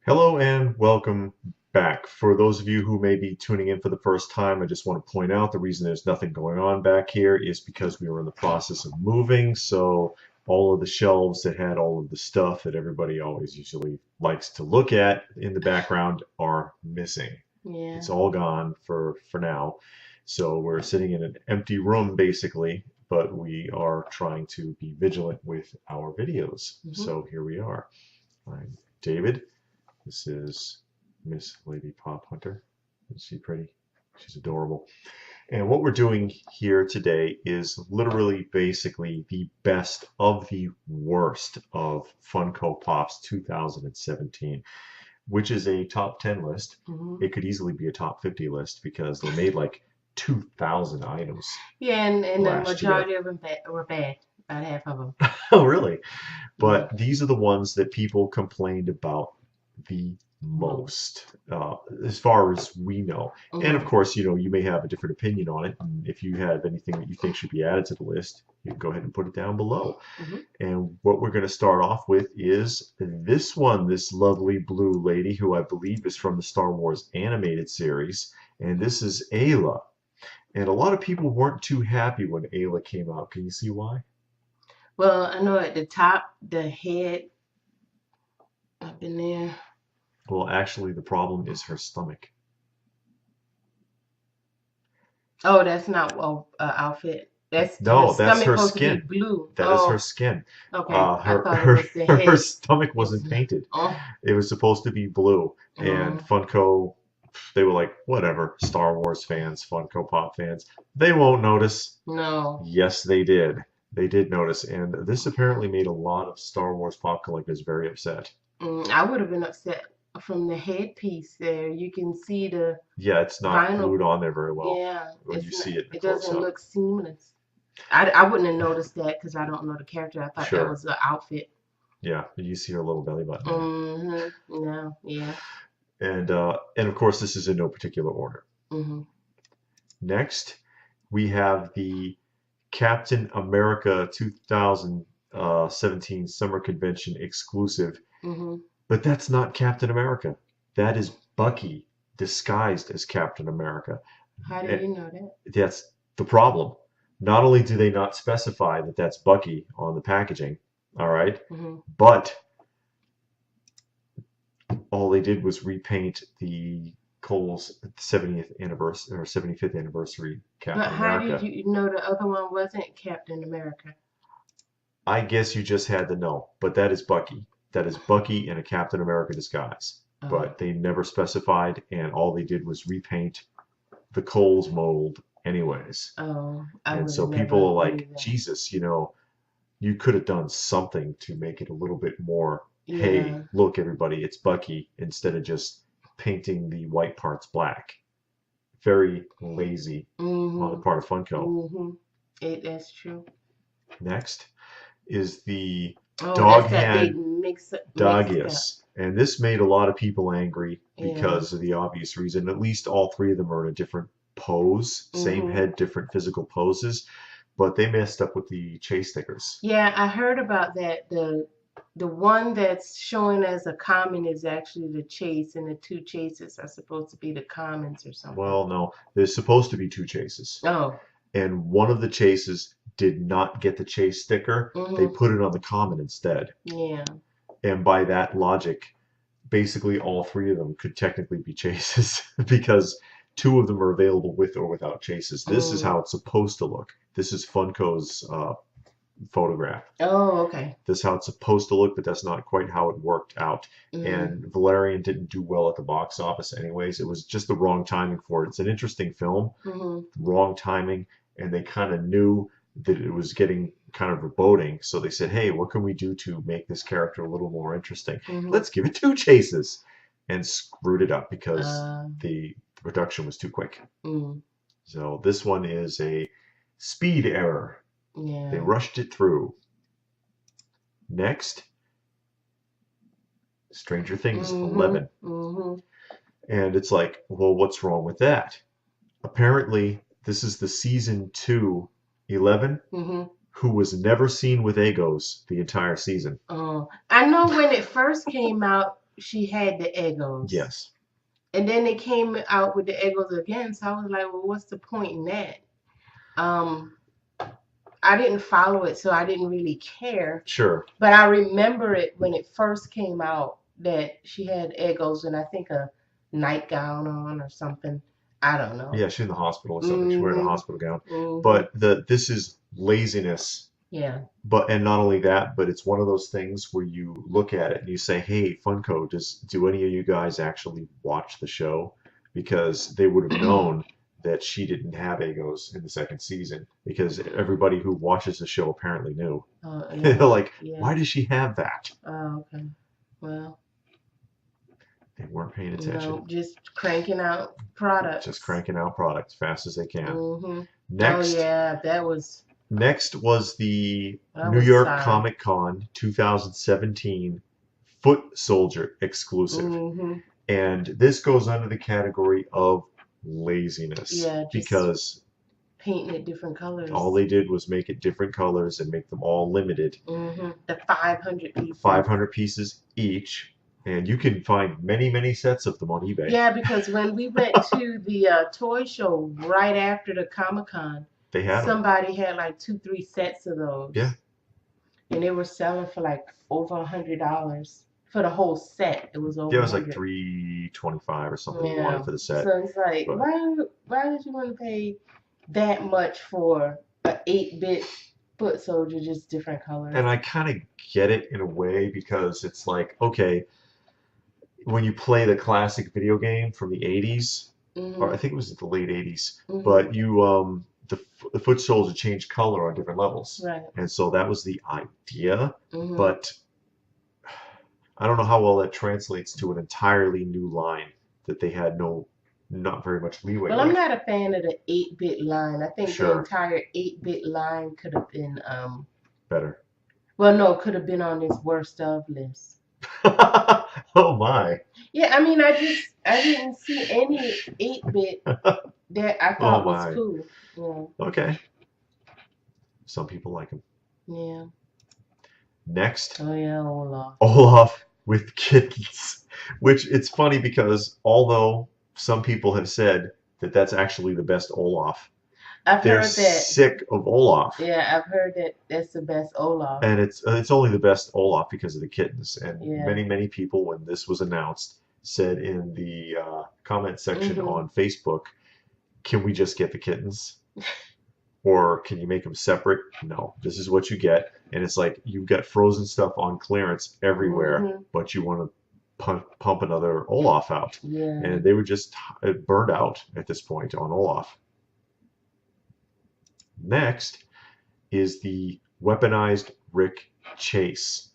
Hello and welcome back. For those of you who may be tuning in for the first time, I just want to point out the reason there's nothing going on back here is because we were in the process of moving. So all of the shelves that had all of the stuff that everybody always usually likes to look at in the background are missing. Yeah. It's all gone for now. So we're sitting in an empty room basically, but we are trying to be vigilant with our videos. So here we are. I'm David. This is Miss Lady Pop Hunter. Is she pretty? She's adorable. And what we're doing here today is literally basically the best of the worst of Funko Pops 2017, which is a top 10 list. It could easily be a top 50 list because they made like 2,000 items. Yeah, and the last year. majority of them were bad. About half of them. Oh, really? But these are the ones that people complained about the most, as far as we know. And of course, you may have a different opinion on it. And if you have anything that you think should be added to the list, you can go ahead and put it down below. And what we're going to start off with is this one, this lovely blue lady, who I believe is from the Star Wars animated series. And this is Ayla. And a lot of people weren't too happy when Ayla came out. Can you see why? Well, I know at the top, the head up in there. Well, actually, the problem is her stomach. Oh, that's not outfit. That's No, that's her supposed skin. to be blue. That is her skin. Okay. Her stomach wasn't painted. Oh. It was supposed to be blue. And Funko, they were like, whatever. Star Wars fans, Funko Pop fans, they won't notice. No. Yes, they did. They did notice. And this apparently made a lot of Star Wars pop collectors very upset. I would have been upset. From the headpiece there, you can see the it's not vinyl glued on there very well. Yeah, when you see it. It doesn't look seamless. I wouldn't have noticed that because I don't know the character. I thought that was the outfit. Yeah, you see her little belly button. No, yeah. And of course, this is in no particular order. Next, we have the Captain America 2017 Summer Convention exclusive. But that's not Captain America. That is Bucky disguised as Captain America. How do you know that? That's the problem. Not only do they not specify that that's Bucky on the packaging, all right, but all they did was repaint the Cole's 70th anniversary or 75th anniversary Captain America. But how did you know the other one wasn't Captain America? I guess you just had to know, but that is Bucky. That is Bucky in a Captain America disguise. But they never specified, and all they did was repaint the Cole's mold anyways. And so people are like, Jesus, you could have done something to make it a little bit more, hey, look, everybody, it's Bucky, instead of just painting the white parts black. Very lazy on the part of Funko. That's true. Next is the dog hand doggiest, and this made a lot of people angry because of the obvious reason. At least all three of them are in a different pose, same head, different physical poses, but they messed up with the chase stickers. Yeah, I heard about that. The one that's showing as a common is actually the chase, and the two chases are supposed to be the commons or something. Well, no, there's supposed to be two chases. And one of the chases did not get the chase sticker. They put it on the common instead. Yeah. And by that logic, basically all three of them could technically be chases because two of them are available with or without chases. This is how it's supposed to look. This is Funko's photograph. Okay. This is how it's supposed to look, but that's not quite how it worked out. And Valerian didn't do well at the box office anyways. It was just the wrong timing for it. It's an interesting film, wrong timing, and they kind of knew that it was getting kind of foreboding. So they said, hey, what can we do to make this character a little more interesting? Let's give it two chases. And screwed it up because the production was too quick. So this one is a speed error. Yeah. They rushed it through. Next, Stranger Things 11. And it's like, well, what's wrong with that? Apparently, this is the season 2 11 who was never seen with Egos the entire season. I know when it first came out, she had the Eggos. Yes. And then they came out with the Eggos again, so I was like, well, what's the point in that? I didn't follow it, so I didn't really care. Sure. But I remember it when it first came out that she had Eggos and I think a nightgown on or something. I don't know. Yeah, she's in the hospital or something. She's wearing a hospital gown. Mm-hmm. But this is laziness. Yeah. And not only that, but it's one of those things where you look at it and you say, "Hey, Funko, do any of you guys actually watch the show?" Because they would have known that she didn't have Eggos in the second season, because everybody who watches the show apparently knew. Yeah. They're like, Yeah. why does she have that? Oh, okay. Well, they weren't paying attention. No, just cranking out products. Just cranking out products fast as they can. Mm-hmm. Next. Oh yeah, that was. Next was the New York Comic Con 2017 Foot Soldier exclusive. Mm-hmm. And this goes under the category of laziness. Yeah, because painting it different colors. All they did was make it different colors and make them all limited. Mm-hmm. The 500 pieces. 500 pieces each. And you can find many, many sets of them on eBay. Yeah, because when we went to the toy show right after the Comic-Con, somebody had like 2-3 sets of those. Yeah. And they were selling for like over $100 for the whole set. It was over. Yeah, it was like $325 or something. Yeah. You wanted for the set. So it's like, why did you want to pay that much for an 8-bit foot soldier, just different colors? And I kind of get it in a way, because it's like, okay, when you play the classic video game from the 80s, or I think it was the late 80s, but you the foot soldier changed color on different levels. Right. And so that was the idea, but I don't know how well that translates to an entirely new line that they had not very much leeway Well, with. I'm not a fan of the 8-bit line. I think the entire 8-bit line could have been better. Well, no, it could have been on this worst of list. Oh my. Yeah, I mean, I didn't see any 8-bit that I thought was cool. Yeah. Okay. Some people like them. Yeah. Next. Oh yeah, Olaf. Olaf with kittens, which it's funny because although some people have said that that's actually the best Olaf, they're sick of Olaf. Yeah, I've heard that that's the best Olaf. And it's only the best Olaf because of the kittens. And many people, when this was announced, said in the comment section on Facebook, "Can we just get the kittens? Or can you make them separate?" No, this is what you get. And it's like, you've got frozen stuff on clearance everywhere, but you want to pump another Olaf out. Yeah. And they were just burned out at this point on Olaf. Next is the Weaponized Rick Chase.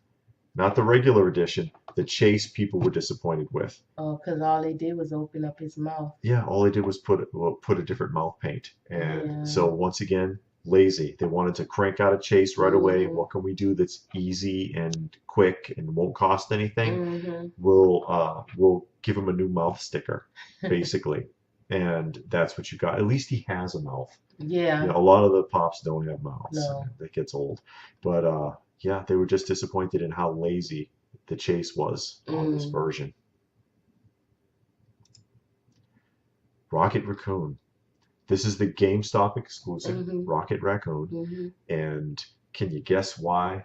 Not the regular edition. The Chase people were disappointed with. Oh, because all they did was open up his mouth. Yeah, all they did was put a different mouth paint. And so once again, lazy. They wanted to crank out a Chase right away. What can we do that's easy and quick and won't cost anything? We'll give him a new mouth sticker, basically. And that's what you got. At least he has a mouth. Yeah. A lot of the Pops don't have mouths. No. That gets old. But yeah, they were just disappointed in how lazy the Chase was on this version. Rocket Raccoon. This is the GameStop exclusive, Rocket Raccoon. And can you guess why?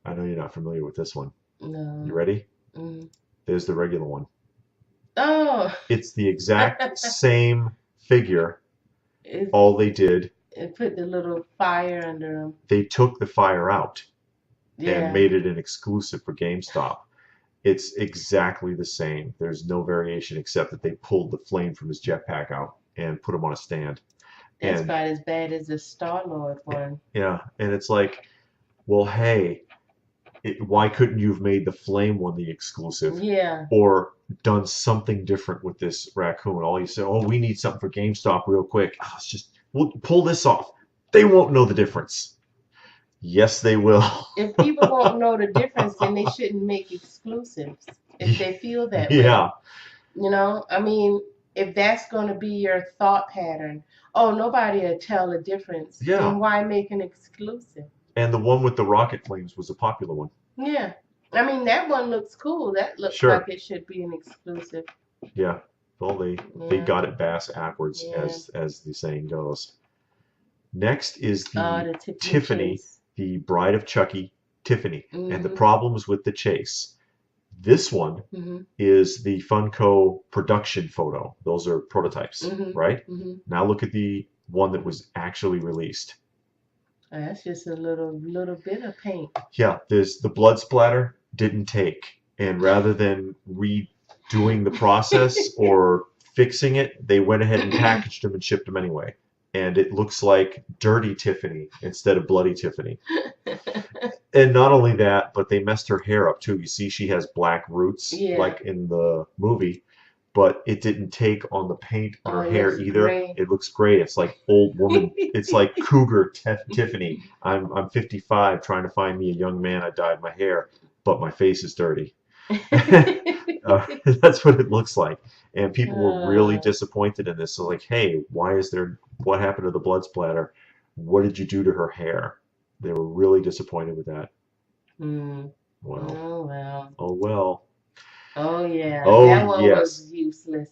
I know you're not familiar with this one. No. You ready? There's the regular one. Oh. It's the exact same figure. All they did. And put the little fire under them. They took the fire out and made it an exclusive for GameStop. It's exactly the same. There's no variation except that they pulled the flame from his jetpack out and put him on a stand. That's about as bad as the Star-Lord one. Yeah, and it's like, well, hey, why couldn't you have made the flame one the exclusive? Yeah. Or done something different with this raccoon? All you say, oh, we need something for GameStop real quick. Oh, we'll pull this off. They won't know the difference. Yes, they will. If people won't know the difference, then they shouldn't make exclusives. If they feel that way. Yeah. I mean, if that's going to be your thought pattern, oh, nobody will tell the difference. Yeah. Then why make an exclusive? And the one with the rocket flames was a popular one. Yeah. I mean, that one looks cool. That looks Sure. like it should be an exclusive. Yeah. Well, they Yeah. got it backwards, Yeah. as the saying goes. Next is the The Tiffany, chase. the Bride of Chucky, Tiffany, and the Mhm. problems with the chase. This one Mhm. is the Funko production photo. Those are prototypes, Mhm. right? Mhm. Now look at the one that was actually released. That's just a little bit of paint. Yeah, there's the blood splatter didn't take, and rather than redoing the process or fixing it, they went ahead and packaged them and shipped them anyway. And it looks like dirty Tiffany instead of bloody Tiffany. And not only that, but they messed her hair up too. You see, she has black roots, Yeah. like in the movie, but it didn't take on the paint on her hair either. Great. It looks great. It's like old woman. It's like Cougar Tiffany. I'm 55, trying to find me a young man. I dyed my hair, but my face is dirty. That's what it looks like. And people were really disappointed in this. So like, hey, what happened to the blood splatter? What did you do to her hair? They were really disappointed with that. Well. Oh well. Oh well. Oh yeah. Oh that one yes. was useless.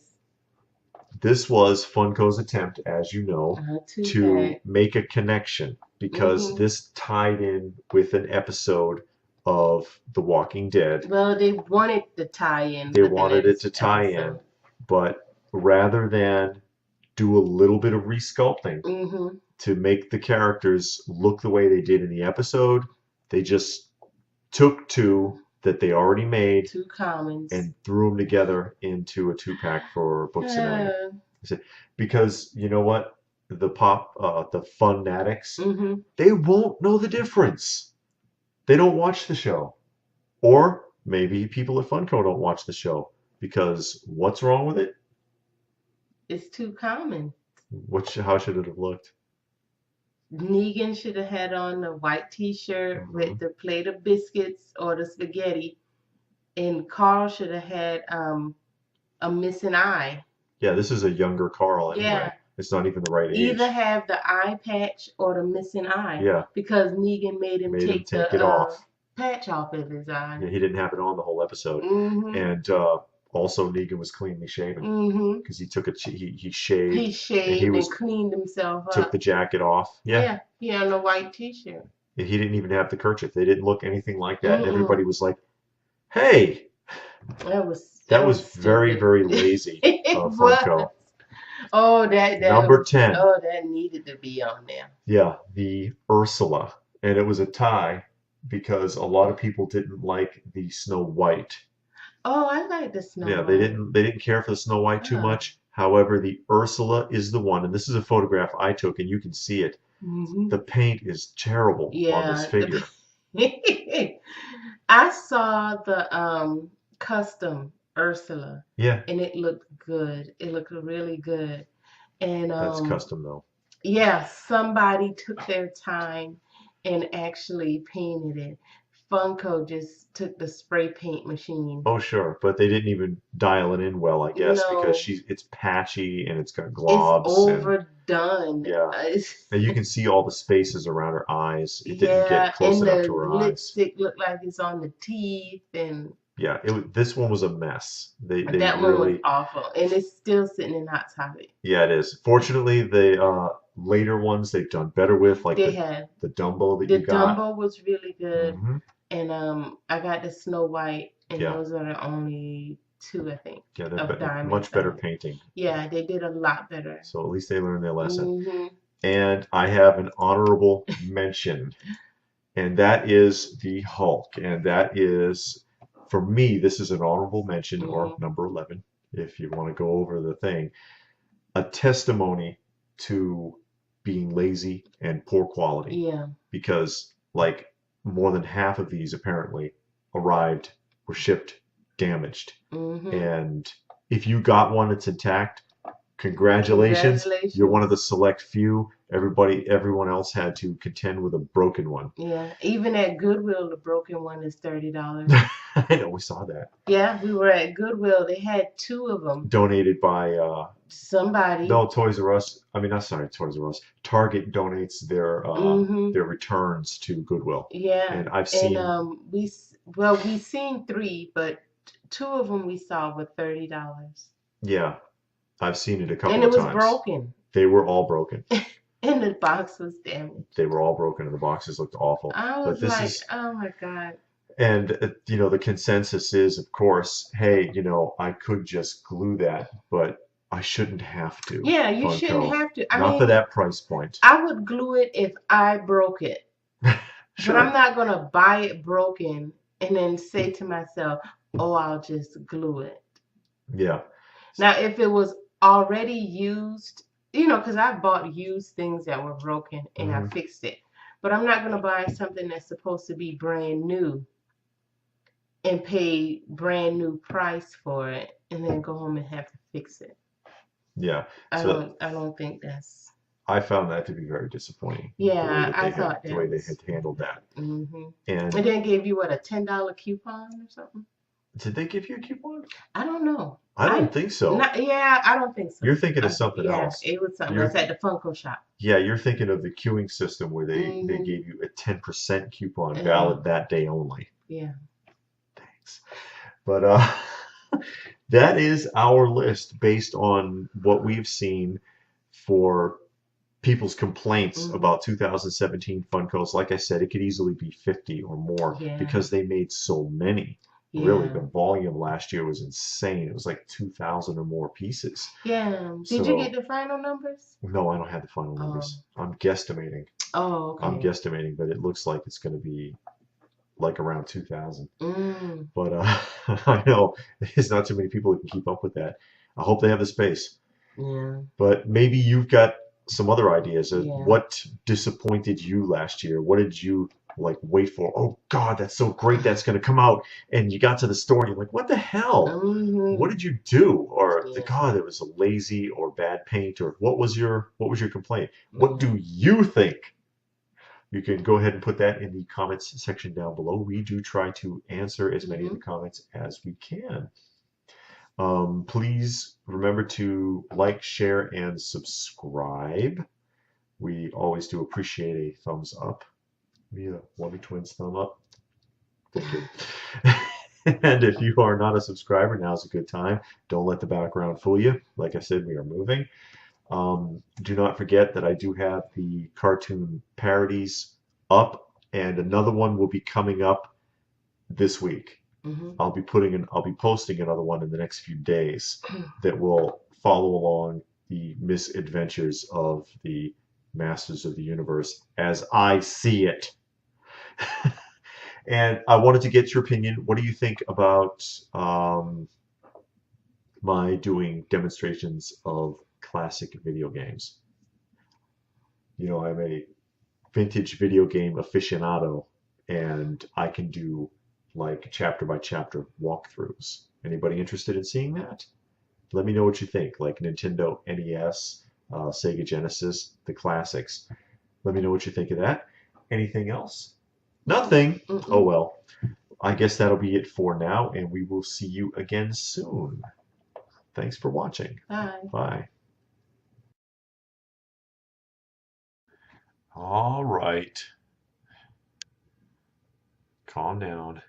This was Funko's attempt, as you know, to make a connection, because this tied in with an episode of The Walking Dead. Well, they wanted the tie-in. They wanted it to tie in, but rather than do a little bit of resculpting to make the characters look the way they did in the episode, they just took two that they already made, two commons, and threw them together into a 2-pack for Books and I. Because you know what, the Funatics, they won't know the difference. They don't watch the show, or maybe people at Funko don't watch the show, because what's wrong with it? It's too common. How should it have looked? Negan should have had on the white t-shirt with the plate of biscuits or the spaghetti, and Carl should have had a missing eye. Yeah, this is a younger Carl anyway. Yeah. It's not even the right age. Either have the eye patch or the missing eye. Yeah. Because Negan made him take it off. Patch off of his eye. Yeah, he didn't have it on the whole episode. And also, Negan was cleanly shaven because he took he shaved. He shaved and cleaned himself up. Took the jacket off. Yeah. He had a white t-shirt. He didn't even have the kerchief. They didn't look anything like that. And everybody was like, "Hey." That was very, very lazy of Funko. Oh, that number 10. Oh, that needed to be on there. Yeah, the Ursula, and it was a tie because a lot of people didn't like the Snow White. Oh, I like the Snow White. Yeah, they didn't care for the Snow White too much. However, the Ursula is the one, and this is a photograph I took, and you can see it. The paint is terrible on this figure. I saw the custom Ursula. Yeah. And it looked good. It looked really good. And that's custom though. Yeah, somebody took their time and actually painted it. Funko just took the spray paint machine. Oh sure, but they didn't even dial it in well, I guess, because it's patchy and it's got globs. It's overdone. Yeah. And you can see all the spaces around her eyes. It didn't get close enough to her eyes. And the lipstick looked like it's on the teeth and. Yeah, this one was a mess. That one was awful, and it's still sitting in Hot Topic. Yeah, it is. Fortunately, the later ones they've done better with, like the Dumbo that you got. The Dumbo was really good, and I got the Snow White, and those are the only two, I think. Yeah, they're much better painting. Yeah, they did a lot better. So at least they learned their lesson. And I have an honorable mention, and that is the Hulk, and that is. For me, this is an honorable mention, or number 11, if you want to go over the thing. A testimony to being lazy and poor quality. Yeah. Because, like, more than half of these apparently were shipped damaged. And if you got one that's intact, congratulations. You're one of the select few. Everyone else had to contend with a broken one. Yeah, even at Goodwill, the broken one is $30. I know, we saw that. Yeah, we were at Goodwill. They had 2 of them. Donated by somebody. No, Toys R Us. I mean, not sorry, Toys R Us. Target donates their returns to Goodwill. Yeah, and I've seen. And we seen 3, but 2 of them we saw were $30. Yeah, I've seen it a couple of times. And it was broken. They were all broken. And the box was damaged. They were all broken, and the boxes looked awful. I was like, oh my God. And, the consensus is, of course, hey, I could just glue that, but I shouldn't have to. Yeah, you shouldn't have to. Not for that price point. I would glue it if I broke it. Sure. But I'm not going to buy it broken and then say to myself, oh, I'll just glue it. Yeah. Now, if it was already used, because I bought used things that were broken and I fixed it. But I'm not going to buy something that's supposed to be brand new and pay brand new price for it and then go home and have to fix it. Yeah. I don't think that's. I found that to be very disappointing. Yeah, I thought the way they had handled that. Mm-hmm. And then gave you a $10 coupon or something? Did they give you a coupon? I don't know. I don't think so. I don't think so. You're thinking of something else. Yeah, it was something else at the Funko shop. Yeah, you're thinking of the queuing system where they gave you a 10% coupon valid that day only. Yeah. Thanks. But that is our list based on what we've seen for people's complaints about 2017 Funkos. Like I said, it could easily be 50 or more because they made so many. Yeah. Really, the volume last year was insane. It was like 2,000 or more pieces. Yeah. Did you get the final numbers? No, I don't have the final numbers. I'm guesstimating. Oh, okay. I'm guesstimating, but it looks like it's going to be like around 2,000. But I know there's not too many people who can keep up with that. I hope they have the space. Yeah. But maybe you've got some other ideas of what disappointed you last year. What did you wait for? Oh God, that's so great, that's going to come out, and you got to the store and you're like, what the hell? What did you do? Or God, it was a lazy or bad paint, or what was your complaint? What do you think? You can go ahead and put that in the comments section down below. We do try to answer as many of the comments as we can. Please remember to like, share, and subscribe. We always do appreciate a thumbs up. Yeah, Wubby Twins thumb up. And if you are not a subscriber, now's a good time. Don't let the background fool you. Like I said, we are moving. Do not forget that I do have the cartoon parodies up, and another one will be coming up this week. I'll be posting another one in the next few days that will follow along the misadventures of the Masters of the Universe as I see it. And I wanted to get your opinion. What do you think about my doing demonstrations of classic video games? I'm a vintage video game aficionado, and I can do chapter by chapter walkthroughs. Anybody interested in seeing that? Let me know what you think. Like Nintendo NES, Sega Genesis, the classics. Let me know what you think of that. Anything else? Nothing. Oh well. I guess that'll be it for now, and we will see you again soon. Thanks for watching. Bye. Bye. All right. Calm down.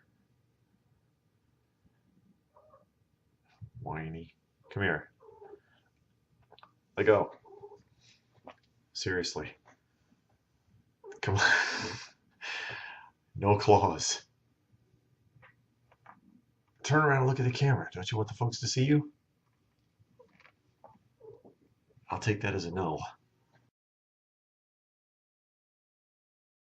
Whiney. Come here. Let go. Seriously. Come on. No claws. Turn around and look at the camera. Don't you want the folks to see you? I'll take that as a no.